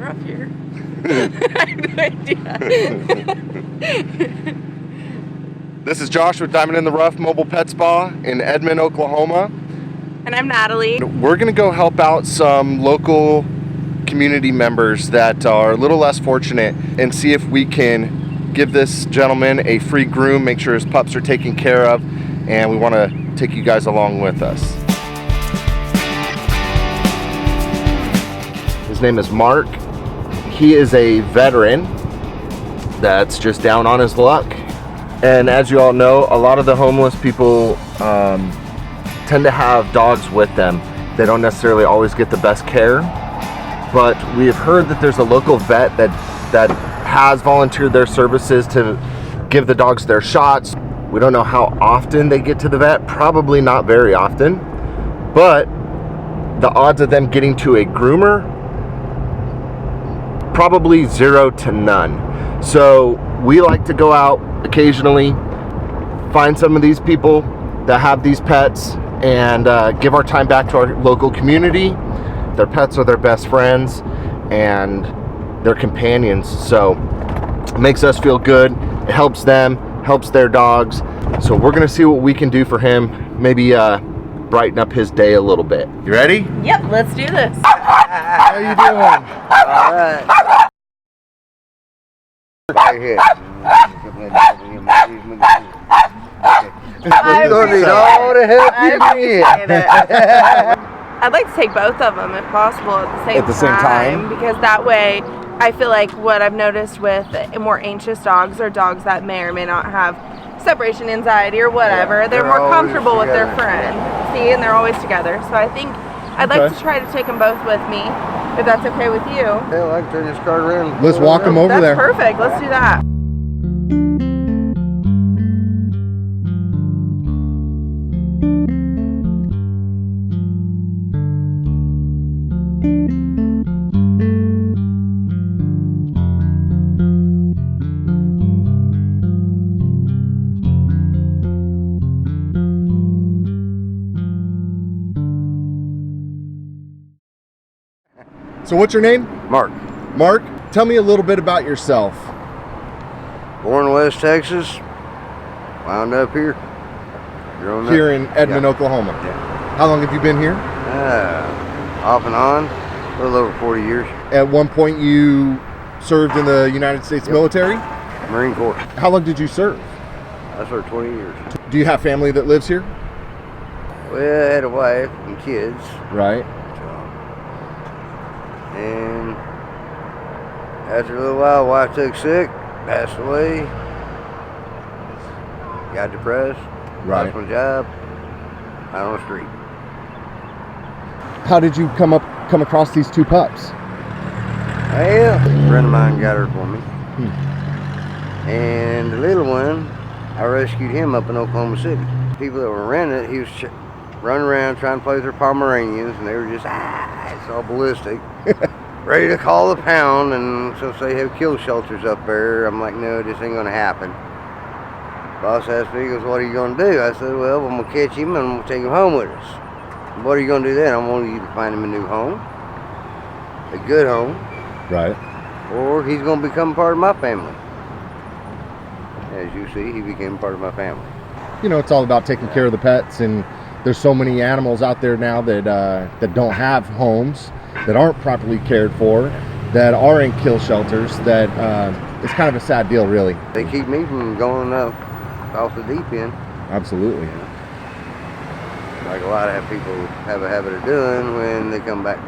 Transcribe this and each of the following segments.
Ruff here? I have no idea. This is Josh with Diamond in the Rough Mobile Pet Spa in Edmond, Oklahoma. And I'm Natalie. We're gonna go help out some local community members that are a little less fortunate and see if we can give this gentleman a free groom, make sure his pups are taken care of, and we want to take you guys along with us. His name is Mark. He is a veteran that's just down on his luck. And as you all know, a lot of the homeless people tend to have dogs with them. They don't necessarily always get the best care, but we have heard that there's a local vet that has volunteered their services to give the dogs their shots. We don't know how often they get to the vet, probably not very often, but the odds of them getting to a groomer, probably 0 to none. So we like to go out occasionally, find some of these people that have these pets, and give our time back to our local community. Their pets are their best friends and their companions, so it makes us feel good. It helps them, helps their dogs. So we're gonna see what we can do for him, maybe brighten up his day a little bit. You ready? Yep, let's do this. How you doing? All right. Right here. I You're gonna need all the help I you can appreciate get. it. I'd like to take both of them if possible at the same time? because that way I feel like what I've noticed with more anxious dogs or dogs that may or may not have separation anxiety or whatever, Yeah, they're they're more always comfortable with their together. friend. See, and they're always together. So I think I'd like to try to take them both with me, if that's okay with you. Hell, I can turn this car around. Let's walk him over That's there. perfect. Let's do that. So what's your name? Mark, Mark, tell me a little bit about yourself. born in West Texas, wound up here. Grown up. Here in Edmond, Yeah. Oklahoma. Yeah. How long have you been here? Off and on, a little over 40 years. At one point you served in the United States military. Marine Corps. How long did you serve? I served 20 years. Do you have family that lives here? Well, I had a wife and kids. Right. And after a little while, wife took sick, passed away, got depressed, Right. lost my job, out on the street. How did you come across these two pups? Well, a friend of mine got her for me. And the little one, I rescued him up in Oklahoma City. People that were renting it, he was running around trying to play with their Pomeranians, and they were just, it's all ballistic. Ready to call the pound, and so they have kill shelters up there. I'm like, no, this ain't gonna happen. Boss asked me, he goes, what are you gonna do? I said, well, I'm gonna catch him and I'm gonna take him home with us. What are you gonna do then? I want you to find him a new home, a good home, Right. or he's gonna become part of my family. As you see, he became part of my family. You know, it's all about taking care of the pets, and there's so many animals out there now that don't have homes, that aren't properly cared for, that are in kill shelters, that it's kind of a sad deal, really. They keep me from going off the deep end, Absolutely. like a lot of people have a habit of doing when they come back.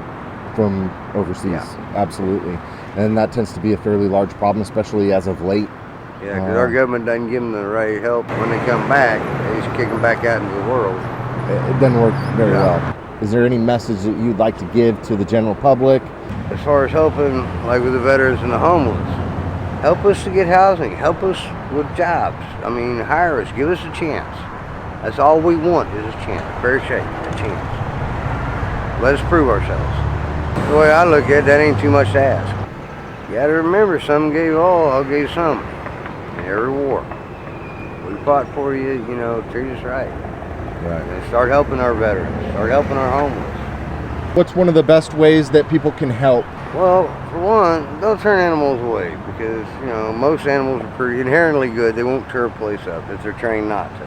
From overseas. Yeah. Absolutely. And that tends to be a fairly large problem, especially as of late. Yeah, because our government doesn't give them the right help. When they come back, they just kick them back out into the world. It doesn't work very well. Is there any message that you'd like to give to the general public? As far as helping, like with the veterans and the homeless, help us to get housing, help us with jobs. I mean, hire us, give us a chance. That's all we want is a chance, a fair shake, a chance. Let us prove ourselves. The way I look at it, that ain't too much to ask. You gotta remember, some gave all, I'll give some. In every war. We fought for you, treat us right. Right. And start helping our veterans, start helping our homeless. What's one of the best ways that people can help? Well, for one, don't turn animals away because, you know, most animals are pretty inherently good. They won't tear a place up if they're trained not to.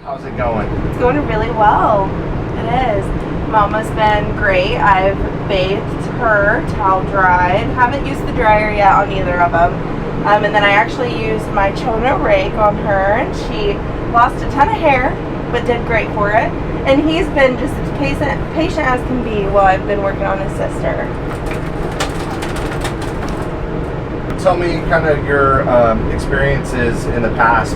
How's it going? It's going really well. It is. Mama's been great. I've bathed her, towel dried. Haven't used the dryer yet on either of them. And then I actually used my Chono rake on her, and she lost a ton of hair, but did great for it. And he's been just as patient as can be while I've been working on his sister. Tell me kind of your experiences in the past.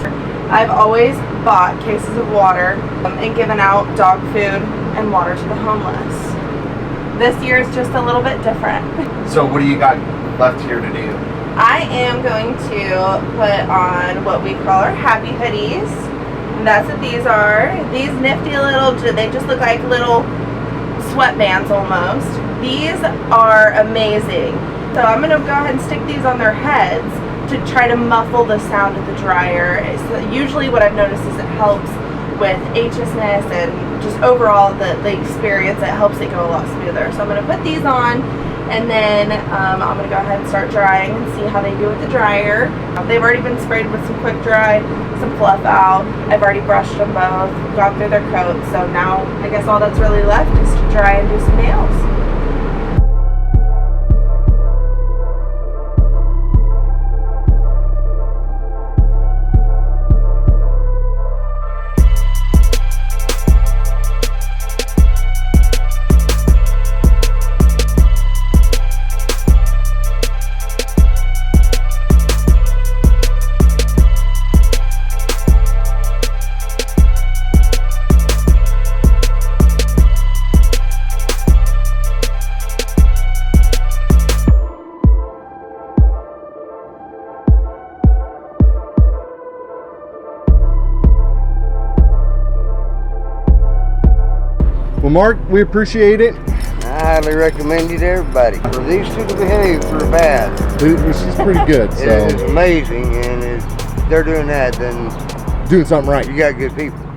I've always bought cases of water and given out dog food and water to the homeless. This year is just a little bit different. So what do you got left here to do? I am going to put on what we call our happy hoodies. And that's what these are. These nifty little, they just look like little sweatbands almost. These are amazing. So I'm going to go ahead and stick these on their heads to try to muffle the sound of the dryer. So usually what I've noticed is it helps with anxiousness and just overall the experience. It helps it go a lot smoother. So I'm going to put these on, and then I'm going to go ahead and start drying and see how they do with the dryer. They've already been sprayed with some quick dry, some fluff out. I've already brushed them both, gone through their coats. So now I guess all that's really left is to dry and do some nails. Well, Mark, we appreciate it. I highly recommend you to everybody. For these two to behave for bad, She's pretty good, so it's amazing, and if they're doing that, then doing something right. you got good people.